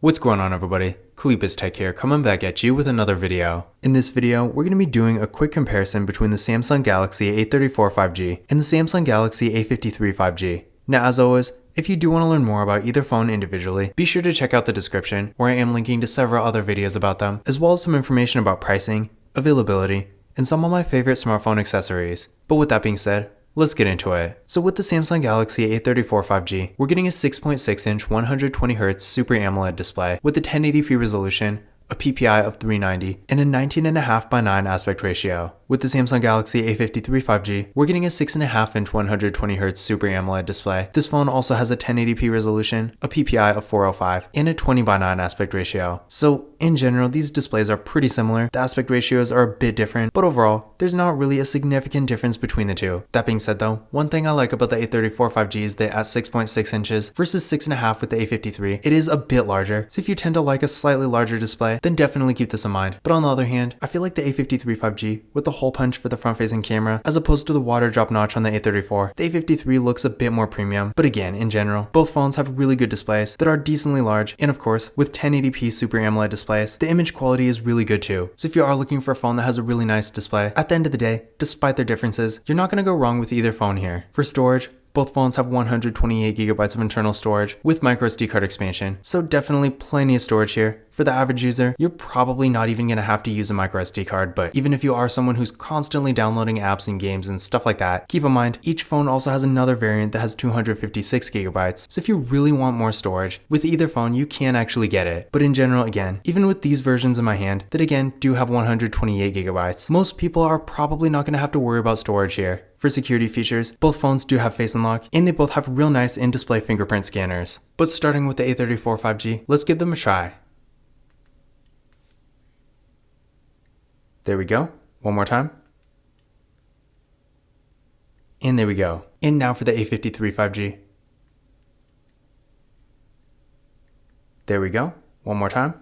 What's going on, everybody? Kalipus Tech here, coming back at you with another video. In this video, we're going to be doing a quick comparison between the Samsung Galaxy A34 5G and the Samsung Galaxy A53 5G. Now, as always, if you do want to learn more about either phone individually, be sure to check out the description, where I am linking to several other videos about them, as well as some information about pricing, availability, and some of my favorite smartphone accessories. But with that being said, let's get into it. So with the Samsung Galaxy A34 5G, we're getting a 6.6-inch 120Hz Super AMOLED display with a 1080p resolution, a PPI of 390, and a 19.5:9 aspect ratio. With the Samsung Galaxy A53 5G, we're getting a 6.5-inch 120Hz Super AMOLED display. This phone also has a 1080p resolution, a PPI of 405, and a 20:9 aspect ratio. So in general, these displays are pretty similar. The aspect ratios are a bit different, but overall, there's not really a significant difference between the two. That being said though, one thing I like about the A34 5G is that at 6.6 inches versus 6.5 with the A53, it is a bit larger. So if you tend to like a slightly larger display, then definitely keep this in mind. But on the other hand, I feel like the A53 5G, with the hole punch for the front-facing camera, as opposed to the water drop notch on the A34, the A53 looks a bit more premium. But again, in general, both phones have really good displays that are decently large, and of course, with 1080p Super AMOLED displays, the image quality is really good too. So if you are looking for a phone that has a really nice display, at the end of the day, despite their differences, you're not going to go wrong with either phone here. For storage, both phones have 128GB of internal storage with microSD card expansion, so definitely plenty of storage here. For the average user, you're probably not even going to have to use a microSD card, but even if you are someone who's constantly downloading apps and games and stuff like that, keep in mind, each phone also has another variant that has 256GB, so if you really want more storage, with either phone you can actually get it. But in general, again, even with these versions in my hand, that again do have 128GB, most people are probably not going to have to worry about storage here. For security features, both phones do have Face Unlock, and they both have real nice in-display fingerprint scanners. But starting with the A34 5G, let's give them a try. There we go. One more time. And there we go. And now for the A53 5G. There we go. One more time.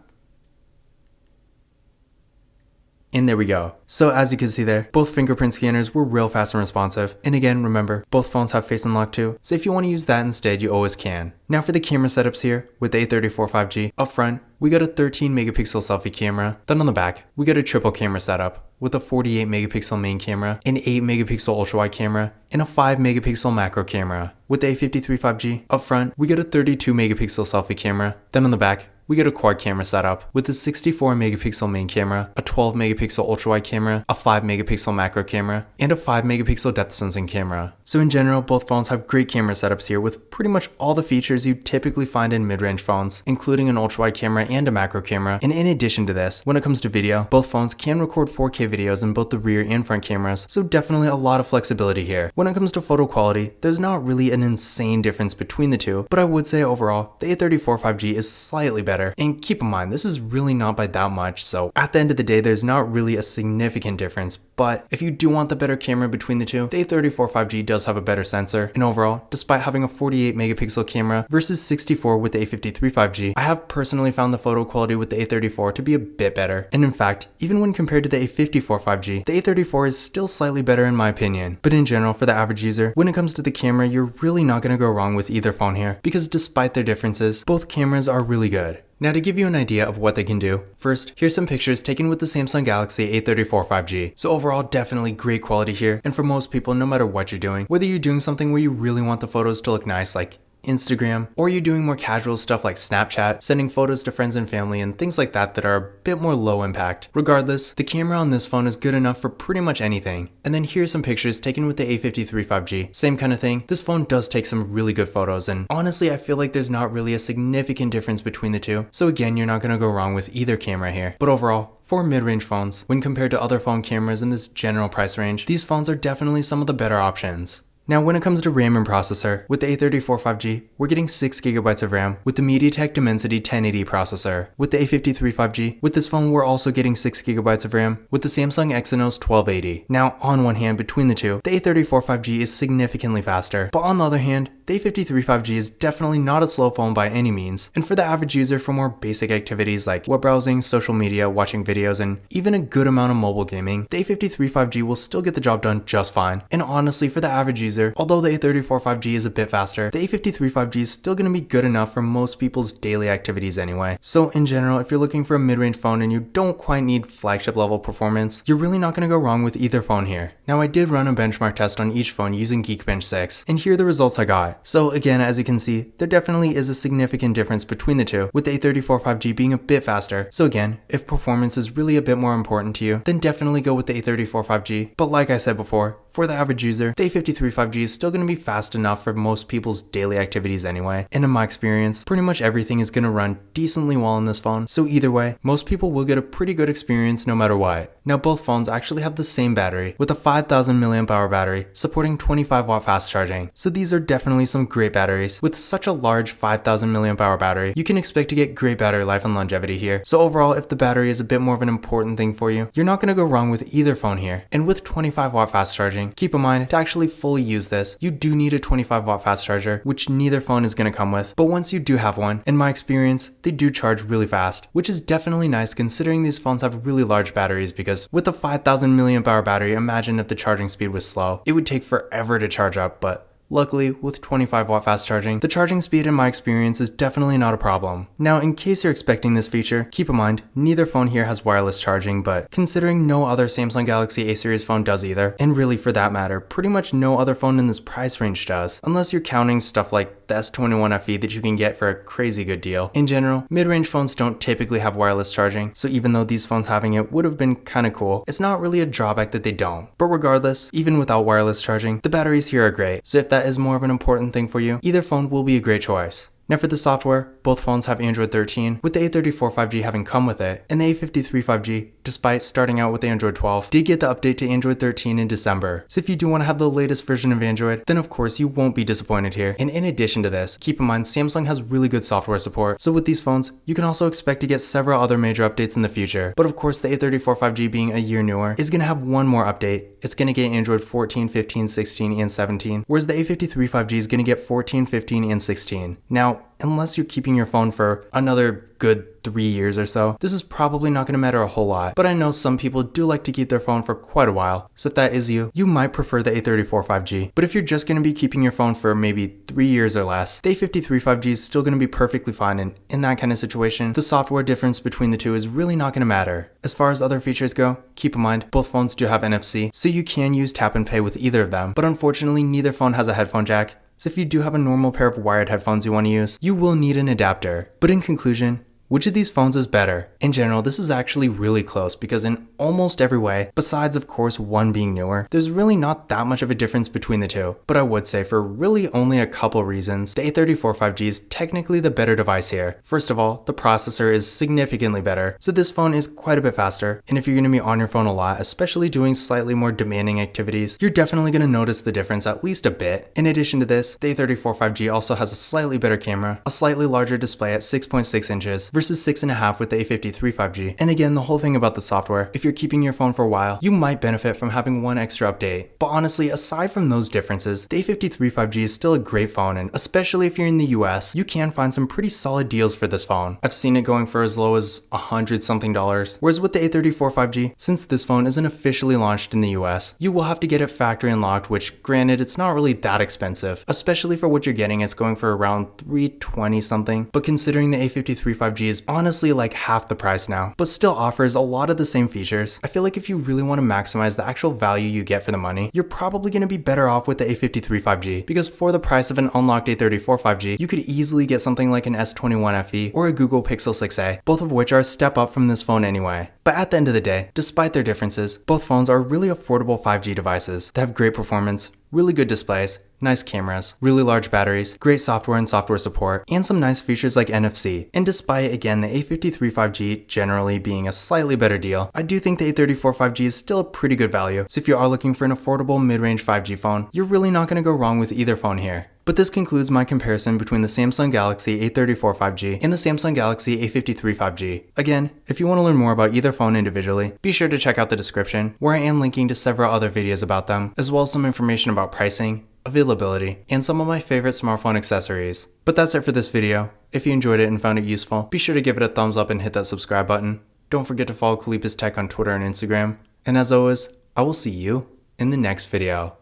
And there we go. So as you can see there, both fingerprint scanners were real fast and responsive. And again, remember, both phones have Face Unlock too, so if you want to use that instead, you always can. Now for the camera setups here, with the A34 5G, up front, we got a 13MP selfie camera. Then on the back, we got a triple camera setup with a 48MP main camera, an 8MP ultra-wide camera, and a 5MP macro camera. With the A53 5G, up front, we got a 32MP selfie camera. Then on the back, we get a quad camera setup with a 64MP main camera, a 12MP ultra-wide camera, a 5MP macro camera, and a 5MP depth sensing camera. So in general, both phones have great camera setups here with pretty much all the features you typically find in mid-range phones, including an ultra-wide camera and a macro camera. And in addition to this, when it comes to video, both phones can record 4K videos in both the rear and front cameras, so definitely a lot of flexibility here. When it comes to photo quality, there's not really an insane difference between the two, but I would say overall, the A34 5G is slightly better. And keep in mind, this is really not by that much, so at the end of the day, there's not really a significant difference. But if you do want the better camera between the two, the A34 5G does have a better sensor. And overall, despite having a 48MP camera versus 64 with the A53 5G, I have personally found the photo quality with the A34 to be a bit better. And in fact, even when compared to the A54 5G, the A34 is still slightly better in my opinion. But in general, for the average user, when it comes to the camera, you're really not going to go wrong with either phone here, because despite their differences, both cameras are really good. Now to give you an idea of what they can do, first, here's some pictures taken with the Samsung Galaxy A34 5G. So overall, definitely great quality here, and for most people, no matter what you're doing, whether you're doing something where you really want the photos to look nice, like Instagram, or you're doing more casual stuff like Snapchat, sending photos to friends and family and things like that that are a bit more low impact. Regardless, the camera on this phone is good enough for pretty much anything. And then here's some pictures taken with the A53 5G. Same kind of thing. This phone does take some really good photos, and honestly, I feel like there's not really a significant difference between the two. So again, you're not going to go wrong with either camera here. But overall, for mid-range phones, when compared to other phone cameras in this general price range, these phones are definitely some of the better options. Now when it comes to RAM and processor, with the A34 5G, we're getting 6GB of RAM with the MediaTek Dimensity 1080 processor. With the A53 5G, with this phone we're also getting 6GB of RAM with the Samsung Exynos 1280. Now on one hand, between the two, the A34 5G is significantly faster, but on the other hand, the A53 5G is definitely not a slow phone by any means, and for the average user for more basic activities like web browsing, social media, watching videos, and even a good amount of mobile gaming, the A53 5G will still get the job done just fine. And honestly, for the average user, although the A34 5G is a bit faster, the A53 5G is still going to be good enough for most people's daily activities anyway. So in general, if you're looking for a mid-range phone and you don't quite need flagship level performance, you're really not going to go wrong with either phone here. Now I did run a benchmark test on each phone using Geekbench 6, and here are the results I got. So again, as you can see, there definitely is a significant difference between the two, with the A34 5G being a bit faster. So again, if performance is really a bit more important to you, then definitely go with the A34 5G. But like I said before, for the average user, the A53 5G is still going to be fast enough for most people's daily activities anyway. And in my experience, pretty much everything is going to run decently well on this phone. So either way, most people will get a pretty good experience no matter what. Now both phones actually have the same battery, with a 5000 mAh battery supporting 25 watt fast charging. So these are definitely some great batteries. With such a large 5000 mAh battery, you can expect to get great battery life and longevity here. So overall, if the battery is a bit more of an important thing for you, you're not going to go wrong with either phone here. And with 25 watt fast charging, keep in mind, to actually fully use this, you do need a 25 watt fast charger, which neither phone is going to come with. But once you do have one, in my experience, they do charge really fast, which is definitely nice considering these phones have really large batteries, because with a 5000 mAh battery, imagine if the charging speed was slow. It would take forever to charge up, but luckily, with 25 watt fast charging, the charging speed in my experience is definitely not a problem. Now, in case you're expecting this feature, keep in mind, neither phone here has wireless charging, but considering no other Samsung Galaxy A series phone does either, and really for that matter, pretty much no other phone in this price range does, unless you're counting stuff like the S21 FE that you can get for a crazy good deal. In general, mid-range phones don't typically have wireless charging, so even though these phones having it would have been kinda cool, it's not really a drawback that they don't. But regardless, even without wireless charging, the batteries here are great, so if that is more of an important thing for you, either phone will be a great choice. Now for the software, both phones have Android 13, with the A34 5G having come with it, and the A53 5G, despite starting out with Android 12, did get the update to Android 13 in December. So if you do want to have the latest version of Android, then of course you won't be disappointed here. And in addition to this, keep in mind Samsung has really good software support, so with these phones, you can also expect to get several other major updates in the future. But of course the A34 5G being a year newer, is going to have one more update. It's going to get Android 14, 15, 16, and 17, whereas the A53 5G is going to get 14, 15, and 16. Now, unless you're keeping your phone for another good 3 years or so, this is probably not going to matter a whole lot. But I know some people do like to keep their phone for quite a while, so if that is you, you might prefer the A34 5G. But if you're just going to be keeping your phone for maybe 3 years or less, the A53 5G is still going to be perfectly fine, and in that kind of situation, the software difference between the two is really not going to matter. As far as other features go, keep in mind, both phones do have NFC, so you can use tap and pay with either of them, but unfortunately neither phone has a headphone jack. So if you do have a normal pair of wired headphones you want to use, you will need an adapter. But in conclusion, which of these phones is better? In general, this is actually really close because in almost every way, besides of course one being newer, there's really not that much of a difference between the two. But I would say for really only a couple reasons, the A34 5G is technically the better device here. First of all, the processor is significantly better, so this phone is quite a bit faster. And if you're going to be on your phone a lot, especially doing slightly more demanding activities, you're definitely going to notice the difference at least a bit. In addition to this, the A34 5G also has a slightly better camera, a slightly larger display at 6.6 inches, versus 6.5 with the A53 5G. And again, the whole thing about the software, if you're keeping your phone for a while, you might benefit from having one extra update. But honestly, aside from those differences, the A53 5G is still a great phone, and especially if you're in the US, you can find some pretty solid deals for this phone. I've seen it going for as low as $100 something, whereas with the A34 5G, since this phone isn't officially launched in the US, you will have to get it factory unlocked, which granted, it's not really that expensive, especially for what you're getting. It's going for around $320 something, but considering the A53 5G is honestly like half the price now, but still offers a lot of the same features, I feel like if you really want to maximize the actual value you get for the money, you're probably going to be better off with the A53 5G, because for the price of an unlocked A34 5G, you could easily get something like an S21 FE or a Google Pixel 6a, both of which are a step up from this phone anyway. But at the end of the day, despite their differences, both phones are really affordable 5G devices that have great performance, really good displays, nice cameras, really large batteries, great software and software support, and some nice features like NFC. And despite, again, the A53 5G generally being a slightly better deal, I do think the A34 5G is still a pretty good value. So if you are looking for an affordable mid-range 5G phone, you're really not going to go wrong with either phone here. But this concludes my comparison between the Samsung Galaxy A34 5G and the Samsung Galaxy A53 5G. Again, if you want to learn more about either phone individually, be sure to check out the description, where I am linking to several other videos about them, as well as some information about pricing, availability, and some of my favorite smartphone accessories. But that's it for this video. If you enjoyed it and found it useful, be sure to give it a thumbs up and hit that subscribe button. Don't forget to follow Kalipis Tech on Twitter and Instagram. And as always, I will see you in the next video.